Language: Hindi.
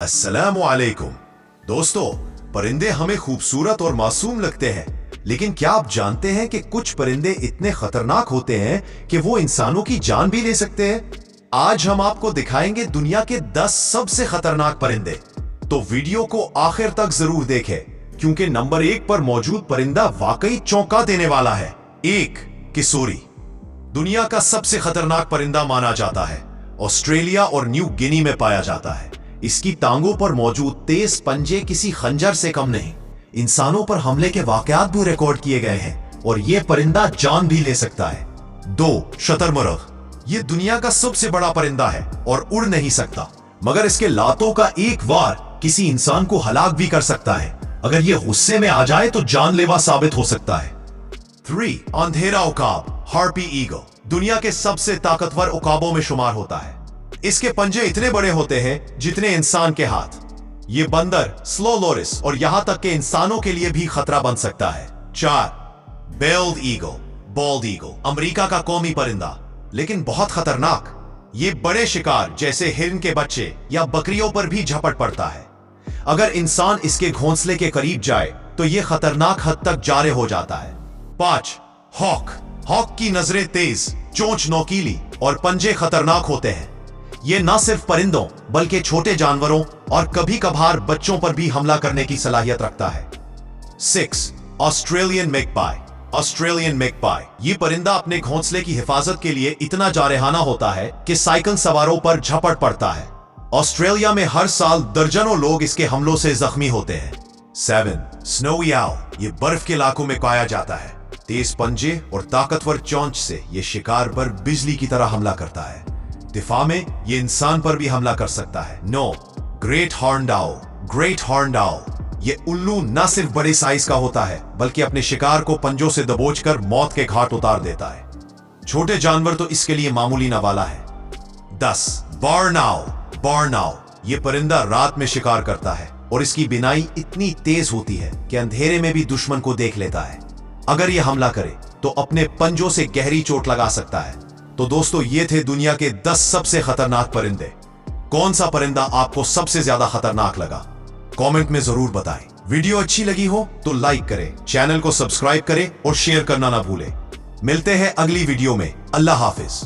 अस्सलामु अलैकुम। दोस्तों, परिंदे हमें खूबसूरत और मासूम लगते हैं, लेकिन क्या आप जानते हैं कि कुछ परिंदे इतने खतरनाक होते हैं कि वो इंसानों की जान भी ले सकते हैं। आज हम आपको दिखाएंगे दुनिया के 10 सबसे खतरनाक परिंदे। तो वीडियो को आखिर तक जरूर देखें, क्योंकि नंबर 1 पर मौजूद परिंदा वाकई चौंका देने वाला है। 1. किशोरी। दुनिया का सबसे खतरनाक परिंदा माना जाता है। ऑस्ट्रेलिया और न्यू गिनी में पाया जाता है। इसकी टांगों पर मौजूद तेज पंजे किसी खंजर से कम नहीं। इंसानों पर हमले के वाकयात भी रिकॉर्ड किए गए हैं और यह परिंदा जान भी ले सकता है। 2. शतरमुर्ग। यह दुनिया का सबसे बड़ा परिंदा है और उड़ नहीं सकता, मगर इसके लातों का एक वार किसी इंसान को हलाक भी कर सकता है। अगर यह गुस्से में आ जाए तो जानलेवा साबित हो सकता है। 3. अंधेरा उकाब, हार्पी ईगल। दुनिया के सबसे ताकतवर उकाबों में शुमार होता है। इसके पंजे इतने बड़े होते हैं जितने इंसान के हाथ। ये बंदर, स्लो लोरिस और यहां तक के इंसानों के लिए भी खतरा बन सकता है। 4. बेल्ड ईगल, बॉल्ड ईगल। अमेरिका का कौमी परिंदा, लेकिन बहुत खतरनाक। ये बड़े शिकार जैसे हिरन के बच्चे या बकरियों पर भी झपट पड़ता है। अगर इंसान इसके घोंसले के करीब जाए तो यह खतरनाक हद तक जारे हो जाता है। 5. हॉक। हॉक की नजरें तेज, चोंच नोकीली और पंजे खतरनाक होते हैं। ये न सिर्फ परिंदों बल्कि छोटे जानवरों और कभी कभार बच्चों पर भी हमला करने की सलाहियत रखता है। 6. Australian magpie. ऑस्ट्रेलियन मैगपाई ये परिंदा अपने घोंसले की हिफाजत के लिए इतना जारहाना होता है कि साइकिल सवारों पर झपट पड़ता है। ऑस्ट्रेलिया में हर साल दर्जनों लोग इसके हमलों से जख्मी होते हैं। 7. Snowy owl. ये बर्फ के इलाकों में पाया जाता है। तेज पंजे और ताकतवर चोंच से यह शिकार पर बिजली की तरह हमला करता है। दिफा में ये इंसान पर भी हमला कर सकता है। 9. Great horned owl. Great horned owl ये उल्लू न सिर्फ बड़े साइज का होता है बल्कि अपने शिकार को पंजों से दबोचकर मौत के घाट उतार देता है। छोटे जानवर तो इसके लिए मामूली नवाला है। 10. बार्न आउल। बार्न आउल ये परिंदा रात में शिकार करता है और इसकी बिनाई इतनी तेज होती है कि अंधेरे में भी दुश्मन को देख लेता है। अगर यह हमला करे तो अपने पंजों से गहरी चोट लगा सकता है। तो दोस्तों, ये थे दुनिया के 10 सबसे खतरनाक परिंदे। कौन सा परिंदा आपको सबसे ज्यादा खतरनाक लगा? कमेंट में जरूर बताएं। वीडियो अच्छी लगी हो तो लाइक करें, चैनल को सब्सक्राइब करें और शेयर करना ना भूलें। मिलते हैं अगली वीडियो में। अल्लाह हाफिज।